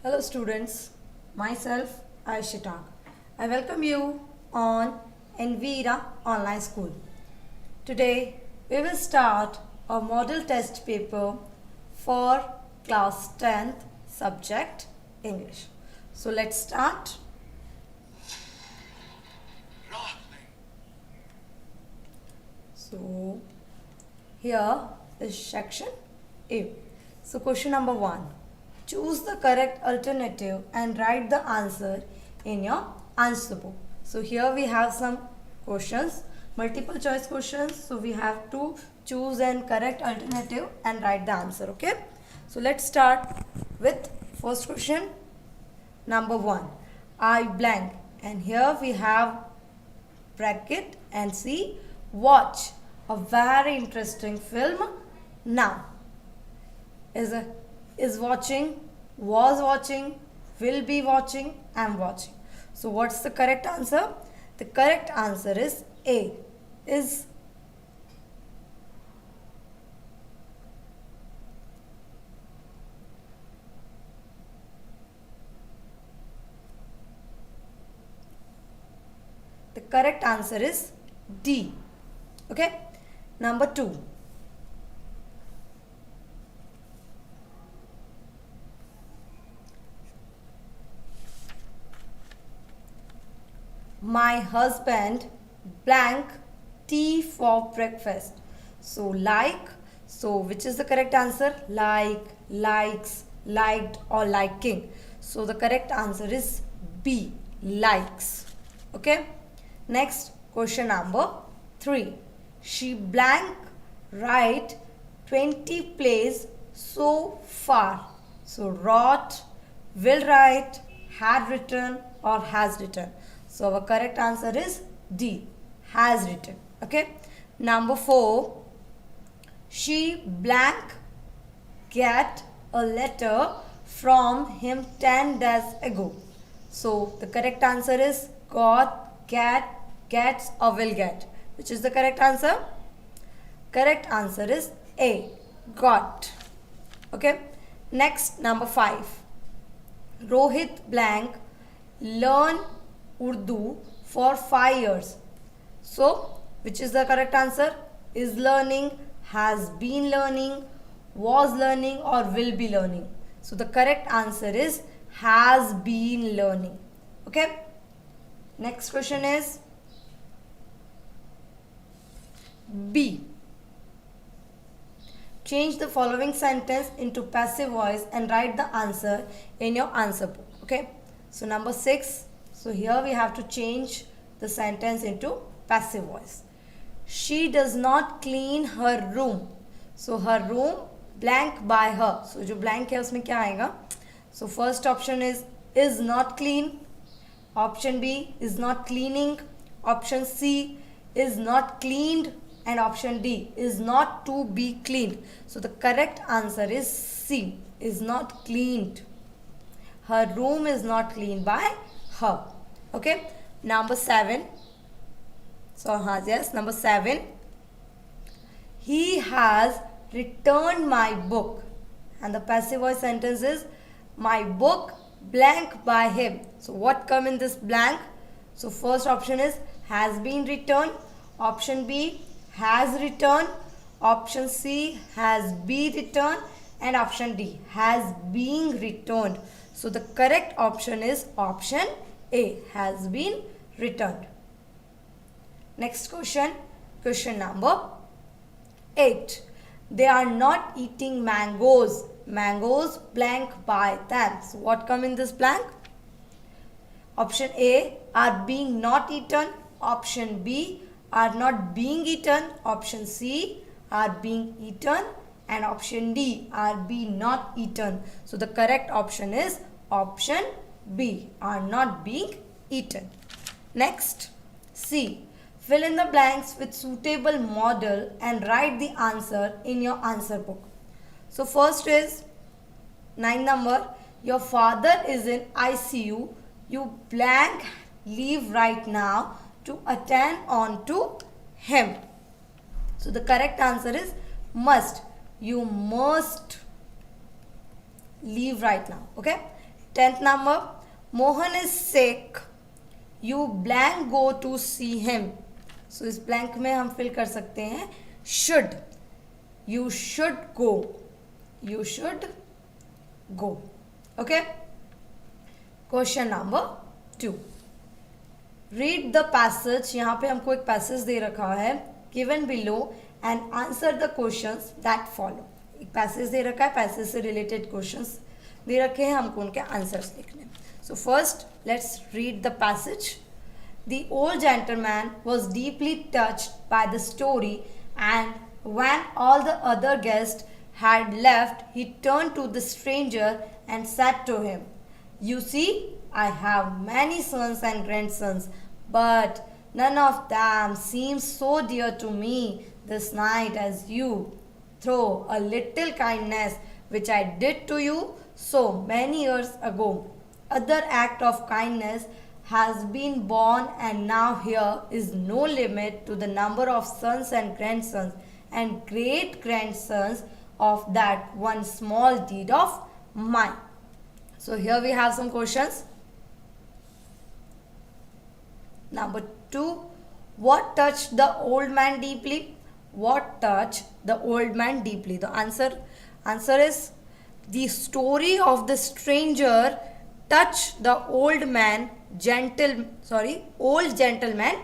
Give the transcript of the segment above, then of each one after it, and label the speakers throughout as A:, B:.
A: Hello students, myself Aishita. I welcome you on Anvira online school. Today we will start a model test paper for class 10th subject English. So let's start. So here is section A. So question number 1. Choose the correct alternative and write the answer in your answer book. So here we have some questions, multiple choice questions. So we have to choose an correct alternative and write the answer. Okay. So let's start with first question. Number 1. I blank. And here we have bracket and see watch a very interesting film now. Is watching, was watching, will be watching, am watching. So what's the correct answer? The correct answer is A. Is. The correct answer is D. Okay. Number 2. My husband blank tea for breakfast. So like, so which is the correct answer? Like, likes, liked or liking. So the correct answer is B. Likes. Okay. Next question number 3. She blank write 20 plays so far. So wrote, will write, had written or has written. So our correct answer is D. Has written. Okay. Number 4. She blank get a letter from him 10 days ago. So the correct answer is got, get, gets or will get. Which is the correct answer? Correct answer is A. Got. Okay. Next number 5. Rohit blank learn Urdu for 5 years. So, which is the correct answer? Is learning, has been learning, was learning or will be learning. So, the correct answer is has been learning. Okay. Next question is B. Change the following sentence into passive voice and write the answer in your answer book. Okay. So, number 6. So here we have to change the sentence into passive voice. She does not clean her room. So her room blank by her. So जो blank है उसमें क्या आएगा? So first option is not clean. Option B is not cleaning. Option C is not cleaned. And option D is not to be cleaned. So the correct answer is C. Is not cleaned. Her room is not cleaned by her. Okay. Number 7. So yes, number 7. He has returned my book. And the passive voice sentence is my book blank by him. So what come in this blank? So first option is has been returned. Option B has returned. Option C has been returned. And option D has been returned. So the correct option is option A. Has been returned. Next question. Question number 8. They are not eating mangoes. Mangoes blank by them. So what come in this blank? Option A are being not eaten. Option B are not being eaten. Option C are being eaten. And option D are be not eaten. So the correct option is option B. Are not being eaten. Next, C. Fill in the blanks with suitable model and write the answer in your answer book. So first is 9 number. Your father is in ICU. You blank leave right now to attend on to him. So the correct answer is must. You must leave right now. Okay. 10th number, Mohan is sick, you blank go to see him. So इस blank में हम fill कर सकते हैं should. You should go. You should go. Okay. Question number 2. Read the passage. यहाँ पे हमको एक passage दे रखा है given below and answer the questions that follow. एक passage दे रखा है, passage से related questions दे रखे हैं, हमको उनके answers लिखने हैं. So first, let's read the passage. The old gentleman was deeply touched by the story, and when all the other guests had left, he turned to the stranger and said to him, "You see, I have many sons and grandsons, but none of them seems so dear to me this night as you. Through a little kindness which I did to you so many years ago, other act of kindness has been born, and now here is no limit to the number of sons and grandsons and great grandsons of that one small deed of mine." So here we have some questions. Number 2, what touched the old man deeply? What touched the old man deeply? The answer is the story of the stranger touched the old gentleman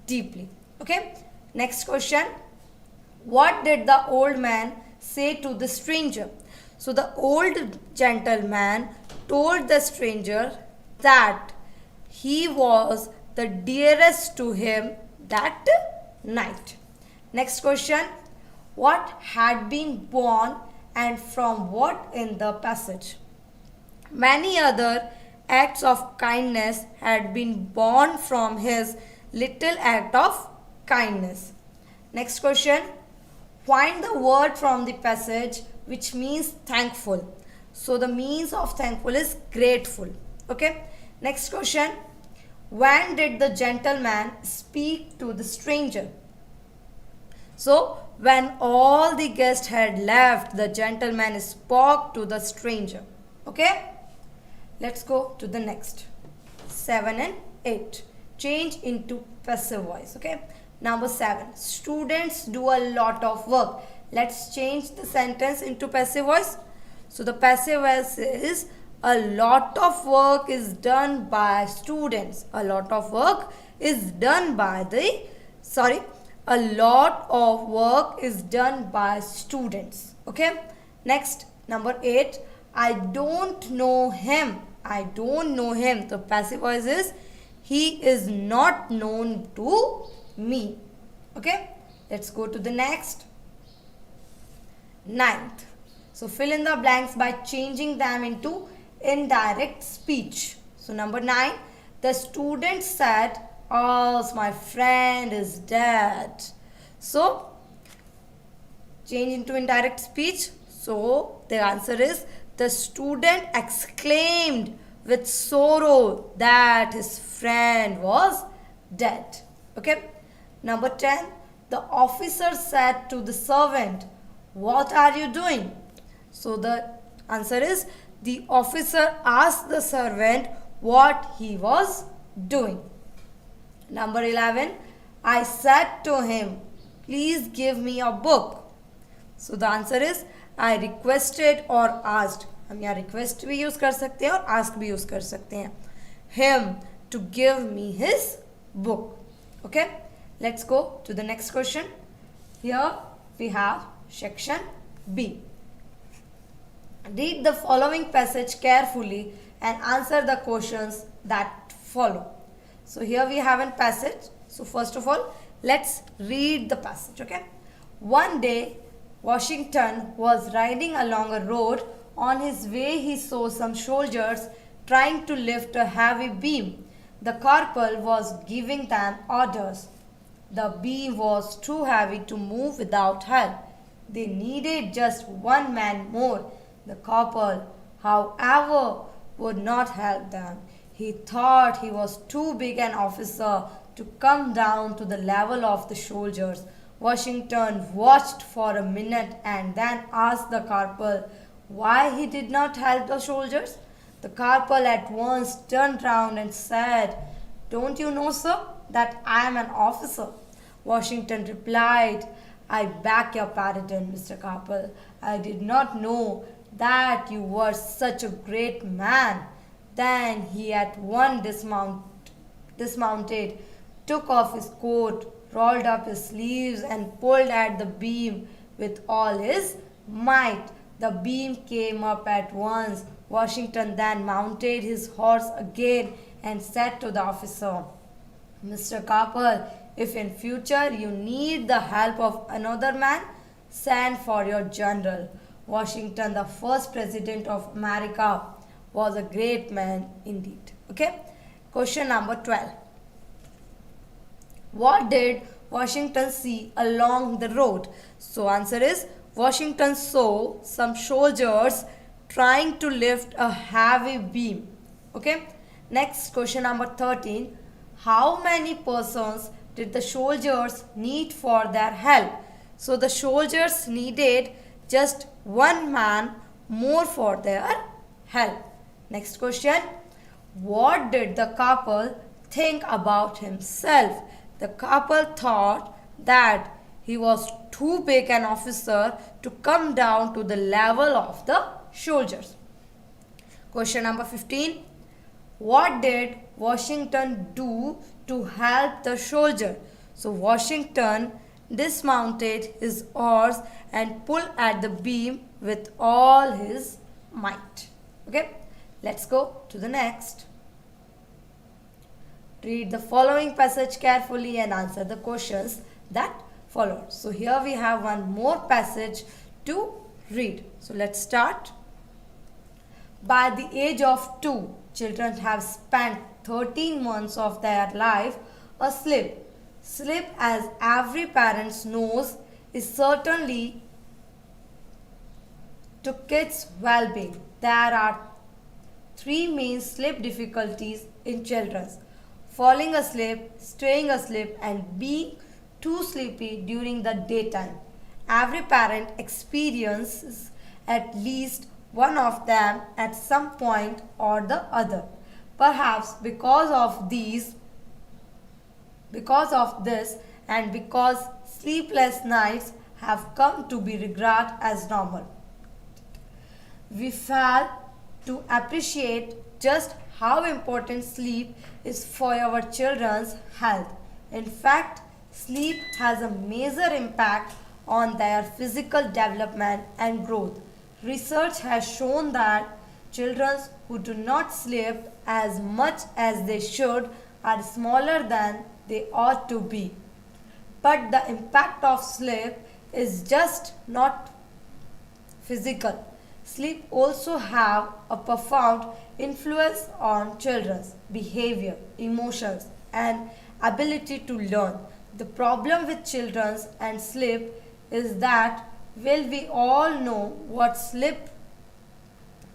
A: deeply. Okay. Next question. What did the old man say to the stranger? So the old gentleman told the stranger that he was the dearest to him that night. Next question. What had been born and from what in the passage? Many other acts of kindness had been born from his little act of kindness. Next question. Find the word from the passage which means thankful. So the means of thankful is grateful. Okay. Next question. When did the gentleman speak to the stranger? So when all the guests had left, the gentleman spoke to the stranger. Okay. Let's go to the next. 7 and 8. Change into passive voice. Okay. Number 7. Students do a lot of work. Let's change the sentence into passive voice. So the passive voice is a lot of work is done by students. A lot of work is done by a lot of work is done by students. Okay. Next, number 8. I don't know him. I don't know him. The passive voice is he is not known to me. Okay. Let's go to the next. 9th. So fill in the blanks by changing them into indirect speech. So number 9. The student said, "Oh, my friend is dead." So change into indirect speech. So the answer is the student exclaimed with sorrow that his friend was dead. Okay. Number 10. The officer said to the servant, "What are you doing?" So the answer is the officer asked the servant what he was doing. Number 11. I said to him, "Please give me a book." So the answer is I requested or asked. हम यहाँ request भी use कर सकते हैं और ask भी use कर सकते हैं. Him to give me his book. Okay. Let's go to the next question. Here we have section B. Read the following passage carefully and answer the questions that follow. So here we have a passage. So first of all, let's read the passage. Okay. One day, Washington was riding along a road. On his way, he saw some soldiers trying to lift a heavy beam. The corporal was giving them orders. The beam was too heavy to move without help. They needed just one man more. The corporal, however, would not help them. He thought he was too big an officer to come down to the level of the soldiers. Washington watched for a minute and then asked the corporal why he did not help the soldiers. The corporal at once turned round and said, "Don't you know, sir, that I am an officer?" Washington replied, "I beg your pardon, Mr. Corporal. I did not know that you were such a great man." Then he at once dismounted, took off his coat, rolled up his sleeves, and pulled at the beam with all his might. The beam came up at once. Washington then mounted his horse again and said to the officer, "Mr. Corporal, if in future you need the help of another man, send for your general." Washington, the first president of America, was a great man indeed. Okay. Question number 12. What did Washington see along the road? So answer is, Washington saw some soldiers trying to lift a heavy beam. Okay. Next, question number 13. How many persons did the soldiers need for their help? So the soldiers needed just one man more for their help. Next question. What did the couple think about himself? The couple thought that he was too big an officer to come down to the level of the soldiers. Question number 15. What did Washington do to help the soldier? So Washington dismounted his horse and pulled at the beam with all his might. Okay, let's go to the next. Read the following passage carefully and answer the questions that follow. So here we have one more passage to read. So let's start. By the age of 2, children have spent 13 months of their life asleep. Sleep, as every parent knows, is certainly to kids' well-being. There are 3 main sleep difficulties in children: falling asleep, staying asleep, and being too sleepy during the daytime. Every parent experiences at least one of them at some point or the other. Perhaps because of this and because sleepless nights have come to be regarded as normal, we fail to appreciate just how important sleep is for our children's health. In fact, sleep has a major impact on their physical development and growth. Research has shown that children who do not sleep as much as they should are smaller than they ought to be. But the impact of sleep is just not physical. Sleep also have a profound influence on children's behavior, emotions, and ability to learn. The problem with children and sleep is that while we all know what sleep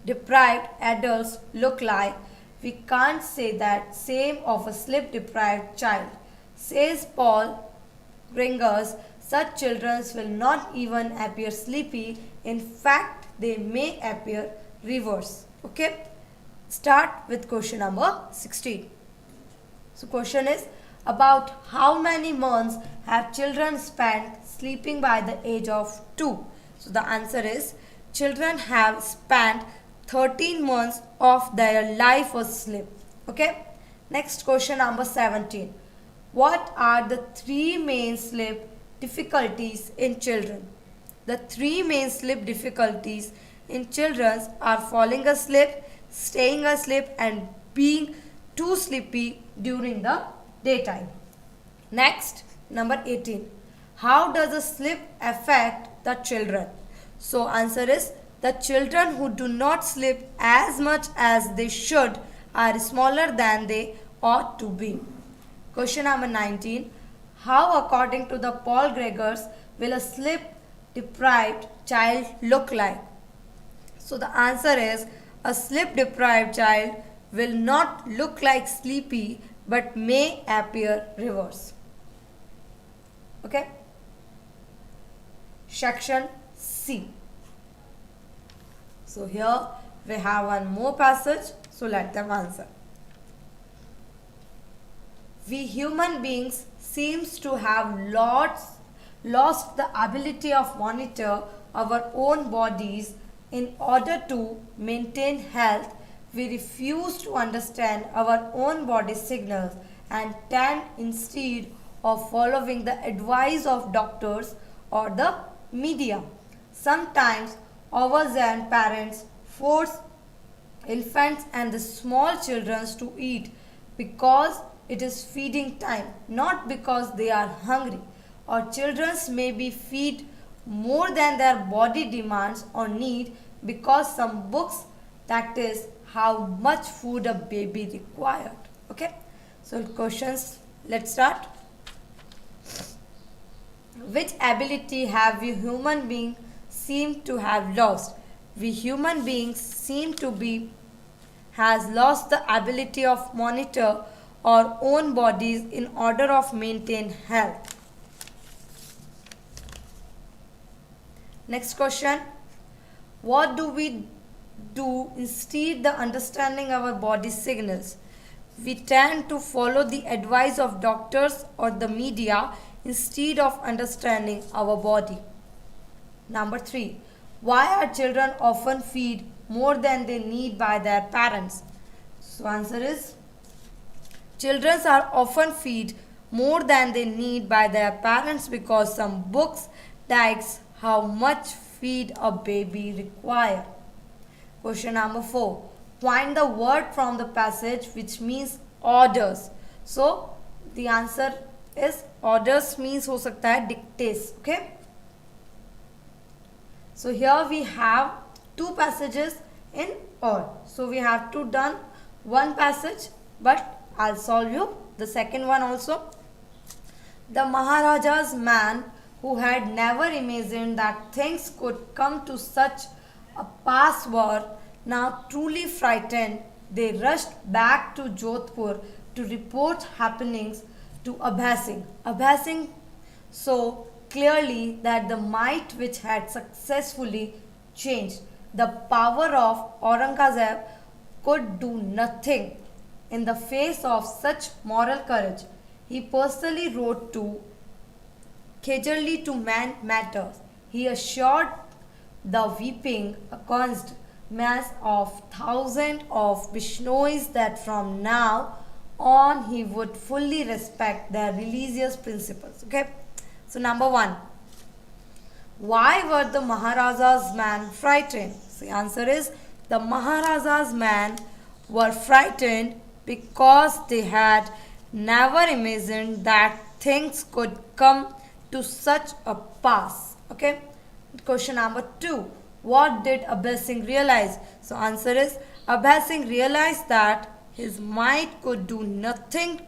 A: deprived adults look like, we can't say that same of a sleep deprived child. Says Paul Gringers, such children will not even appear sleepy. In fact, they may appear reverse. Okay. Start with question number 16. So question is, about how many months have children spent sleeping by the age of 2? So the answer is, children have spent 13 months of their life asleep. Okay. Next, question number 17. What are the 3 main sleep difficulties in children? The 3 main sleep difficulties in children are falling asleep, staying asleep, and being too sleepy during the daytime. Next, number 18. How does the sleep affect the children? So answer is, the children who do not sleep as much as they should are smaller than they ought to be. Question number 19. How, according to the Paul Gregors, will a sleep deprived child look like? So the answer is, a sleep deprived child will not look like sleepy but may appear reverse. Okay. Section C. So here we have one more passage, so let them answer. We human beings seems to have lost the ability of monitor our own bodies in order to maintain health. We refuse to understand our own body signals and tend instead of following the advice of doctors or the media. Sometimes our grandparents force infants and the small children to eat because it is feeding time, not because they are hungry. Or children may be fed more than their body demands or need because some books, that is how much food a baby required. Okay, so questions, let's start. Which ability have we human beings seem to have lost? We human beings seem to be has lost the ability of monitor our own bodies in order of maintain health. Next question. What do we do instead of understanding our body signals? We tend to follow the advice of doctors or the media instead of understanding our body. Number 3. Why are children often fed more than they need by their parents? So answer is, children are often fed more than they need by their parents because some books dictate how much feed a baby require. Question number 4. Find the word from the passage which means orders. So the answer is orders means हो सकता है dictates. Okay. So here we have two passages in all. So we have to done one passage, but I'll solve you the second one also. The Maharaja's man who had never imagined that things could come to such a pass were now truly frightened. They rushed back to Jodhpur to report happenings to Abhay Singh. Abhay Singh saw clearly that the might which had successfully changed the power of Aurangzeb could do nothing in the face of such moral courage. He personally wrote to Kejarli to man matters. He assured the weeping, agonized mass of thousands of Bishnois that from now on he would fully respect their religious principles. Okay. So number 1. Why were the Maharaja's men frightened? So the answer is, the Maharaja's men were frightened because they had never imagined that things could come to such a pass. Okay. Question number 2. What did Abhay Singh realize? So answer is, Abhay Singh realized that his might could do nothing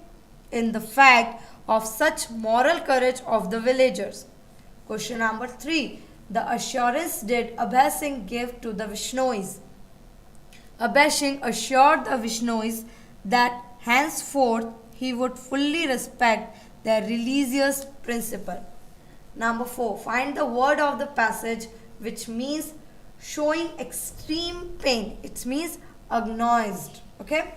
A: in the fact of such moral courage of the villagers. Question number 3. The assurance did Abhay Singh give to the Vishnois? Abhay Singh assured the Vishnois that henceforth he would fully respect their religious principle. Number 4. Find the word of the passage which means showing extreme pain. It means agonized. Okay.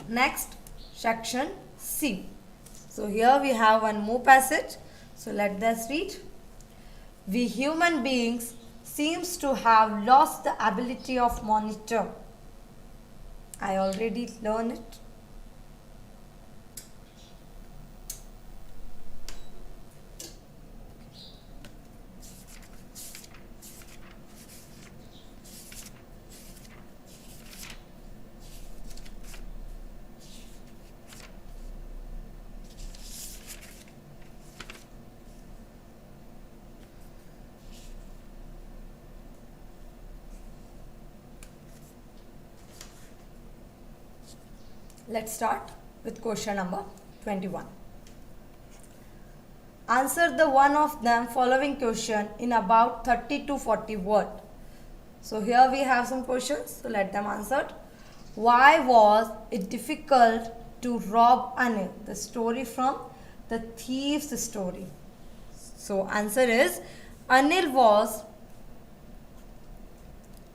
A: Next section C. So here we have one more passage. So let us read. We human beings seems to have lost the ability of monitor. I already learned it. Let's start with question number 21. Answer the one of them following question in about 30 to 40 words. So here we have some questions, so let them answer. Why was it difficult to rob Anil? The story from the thief's story. So answer is, Anil was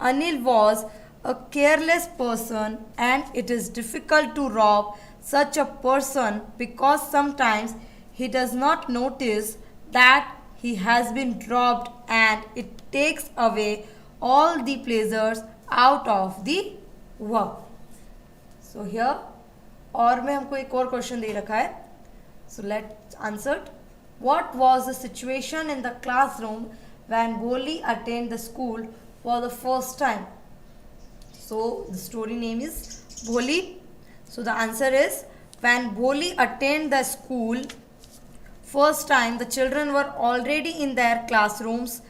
A: Anil was a careless person and it is difficult to rob such a person because sometimes he does not notice that he has been robbed and it takes away all the pleasures out of the work. So here और में हमको एक और question दे रखा है. So let's answer it. What was the situation in the classroom when Boli attained the school for the first time? So the story name is Boli. So the answer is, when Boli attained the school first time, the children were already in their classrooms.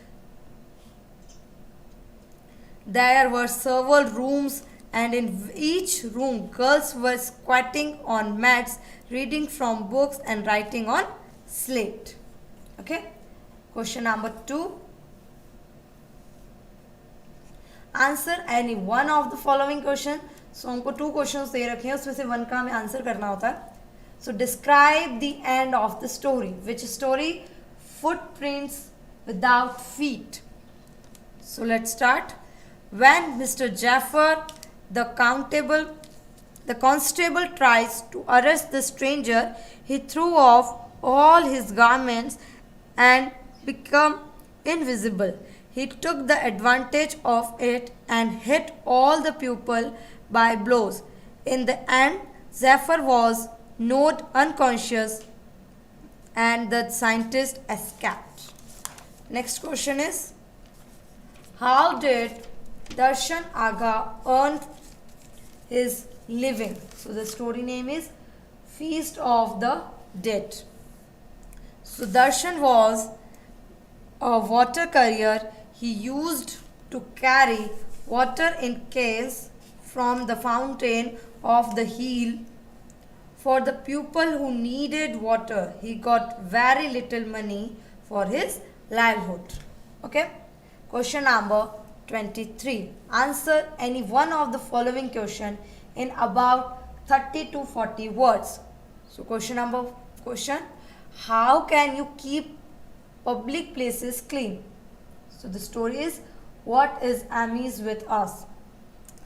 A: There were several rooms, and in each room girls were squatting on mats, reading from books and writing on slate. Okay. Question number 2. Answer any one of the following question. So हमको 2 questions दे रखे हैं, उसमें से 1 का हमें answer करना होता है. So describe the end of the story. Which story? Footprints without feet. So let's start. When Mr. Jaffer, the constable, tries to arrest the stranger, he threw off all his garments and become invisible. He took the advantage of it and hit all the pupils by blows. In the end, Zephyr was knocked unconscious and the scientist escaped. Next question is, how did Darshan Agga earn his living? So the story name is Feast of the Dead. So Darshan was a water carrier. He used to carry water in cans from the fountain of the hill for the people who needed water. He got very little money for his livelihood. Okay. Question number 23. Answer any one of the following question in about 30 to 40 words. So question, how can you keep public places clean? So the story is, what is Amaze with us?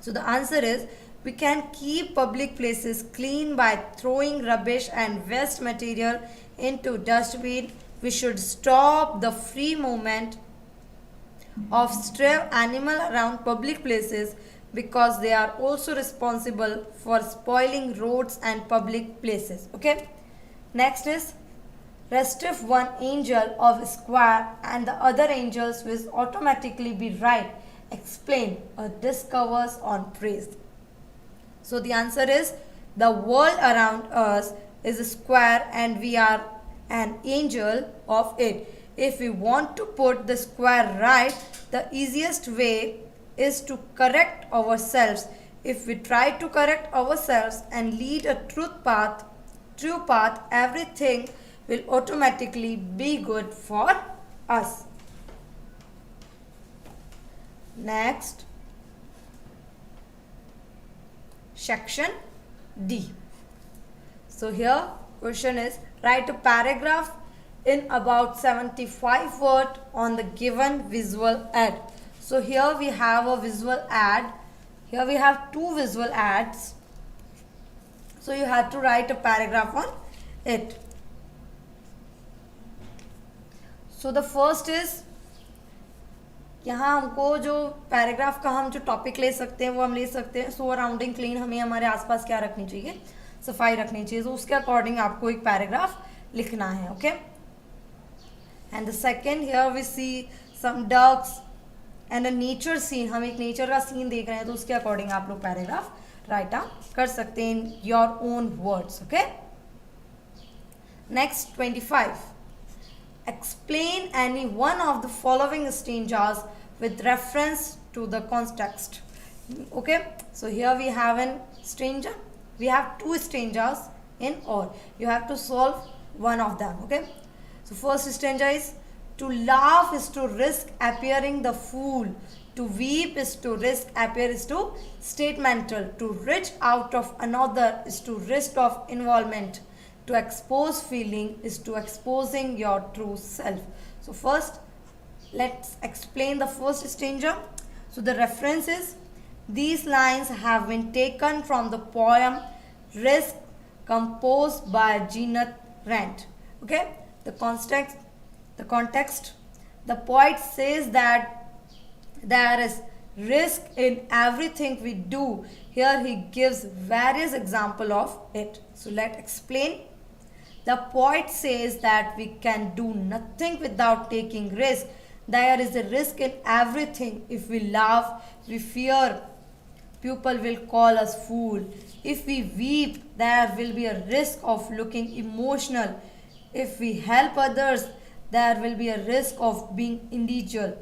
A: So the answer is, we can keep public places clean by throwing rubbish and waste material into dustbin. We should stop the free movement of stray animal around public places because they are also responsible for spoiling roads and public places. Okay. Next is, restive one angel of a square and the other angels will automatically be right. Explain or discovers on praise. So the answer is, the world around us is a square and we are an angel of it. If we want to put the square right, the easiest way is to correct ourselves. If we try to correct ourselves and lead a true path, everything will automatically be good for us. Next, section D. So here question is, write a paragraph in about 75 words on the given visual ad. So here we have a visual ad. Here we have 2 visual ads. So you have to write a paragraph on it. So the first is, यहाँ हमको जो paragraph का हम जो topic ले सकते हैं वो हम ले सकते हैं. सो अराउंडिंग क्लीन, हमें हमारे आसपास क्या रखनी चाहिए, सफाई रखनी चाहिए. तो उसके अकॉर्डिंग आपको एक पैराग्राफ लिखना है. Okay. And the second, here we see some ducks and a nature scene. हम एक नेचर का सीन देख रहे हैं, तो उसके अकॉर्डिंग आप लोग पैराग्राफ राइट डाउन कर सकते हैं in your own words. Okay. Next 25. Explain any one of the following stanzas with reference to the context. Okay, so here we have an stanza. We have 2 stanzas in all. You have to solve one of them. Okay, so first stanza is, to laugh is to risk appearing the fool. To weep is to risk appear is to state mental. To reach out of another is to risk of involvement. To expose feeling is to exposing your true self. So first, let's explain the first stanza. So the reference is, these lines have been taken from the poem Risk, composed by Jeanette Rand. Okay, the context, the poet says that there is risk in everything we do. Here he gives various examples of it. So let's explain. The poet says that we can do nothing without taking risk. There is a risk in everything. If we laugh, we fear people will call us fool. If we weep, there will be a risk of looking emotional. If we help others, there will be a risk of being individual.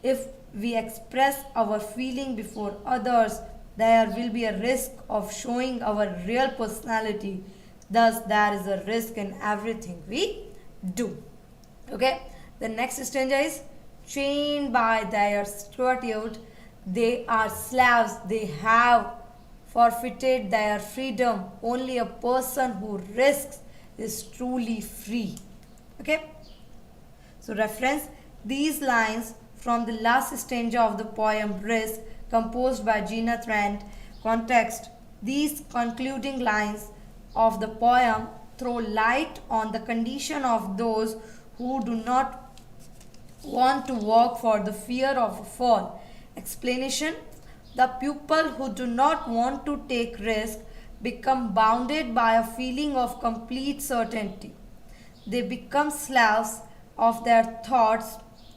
A: If we express our feeling before others, there will be a risk of showing our real personality. Thus, there is a risk in everything we do. Okay, the next stanza is, chained by their servitude, they are slaves, they have forfeited their freedom. Only a person who risks is truly free. Okay, so reference, these lines from the last stanza of the poem Risk, composed by Jeanette Rand. Context, these concluding lines of the poem throw light on the condition of those who do not want to walk for the fear of a fall. Explanation, the people who do not want to take risk become bounded by a feeling of complete certainty. They become slaves of their thoughts,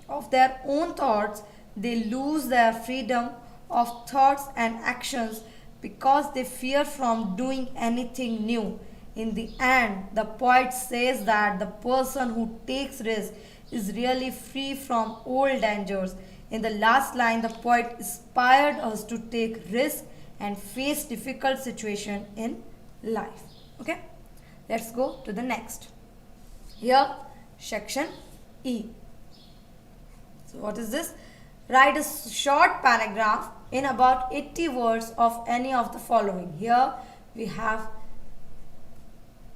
A: of their own thoughts. They lose their freedom of thoughts and actions because they fear from doing anything new. In the end, the poet says that the person who takes risk is really free from old dangers. In the last line, the poet inspired us to take risk and face difficult situations in life. Okay, let's go to the next. Here, section E. So what is this? Write a short paragraph in about 80 words of any of the following. Here we have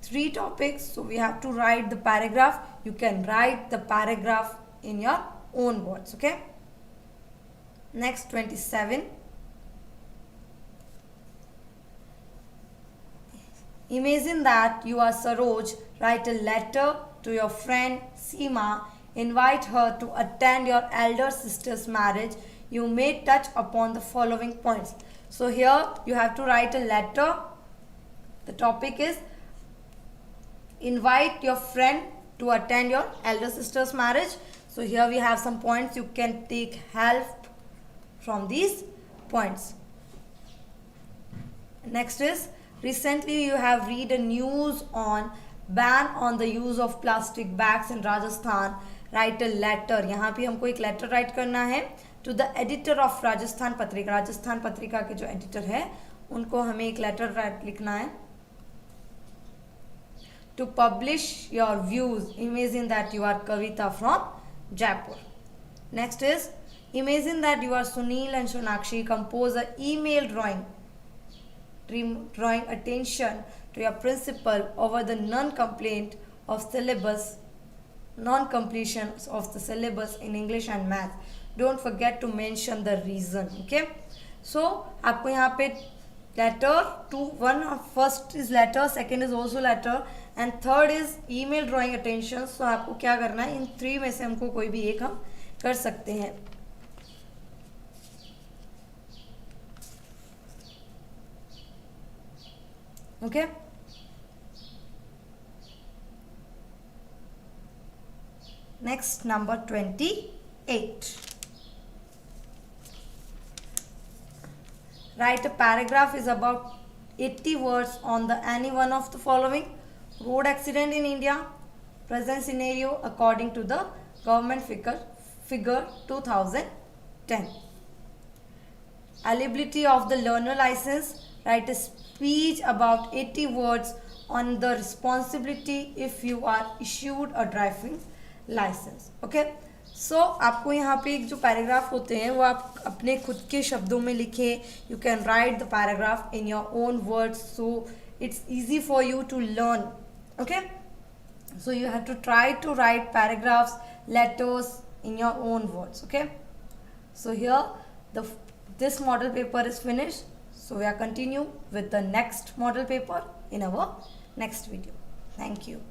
A: 3 topics, so we have to write the paragraph. You can write the paragraph in your own words. Okay, next 27. Imagine that you are Saroj. Write a letter to your friend Seema. Invite her to attend your elder sister's marriage. You may touch upon the following points. So here you have to write a letter. The topic is, invite your friend to attend your elder sister's marriage. So here we have some points. You can take help from these points. Next is, recently you have read a news on ban on the use of plastic bags in Rajasthan. Write a letter. यहाँ पे हमको एक letter right करना है to the editor of Rajasthan Patrika. Rajasthan Patrika के जो editor है उनको हमें एक लेटर लिखना है. To publish your views. Imagine that you are Kavita from Jaipur. Next is, imagine that you are Sunil and Sonakshi. Compose an email drawing attention to your principal over the non-completion of the syllabus in English and math. Don't forget to mention the reason. Okay, so आपको यहाँ पे letter to one, first is letter, second is also letter, and third is email drawing attention. So आपको क्या करना है, इन 3 में से हमको कोई भी एक हम कर सकते हैं. Okay, next, number 28. Write a paragraph is about 80 words on the any one of the following. Road accident in India, present scenario according to the government figure 2010. Eligibility of the learner license. Write a speech about 80 words on the responsibility if you are issued a driving license. Okay, so आपको यहाँ पे एक जो paragraph होते हैं वो आप अपने खुद के शब्दों में लिखें. You can write the paragraph in your own words, so it's easy for you to learn. Okay, so you have to try to write paragraphs, letters in your own words. Okay, so here this model paper is finished. So we are continue with the next model paper in our next video. Thank you.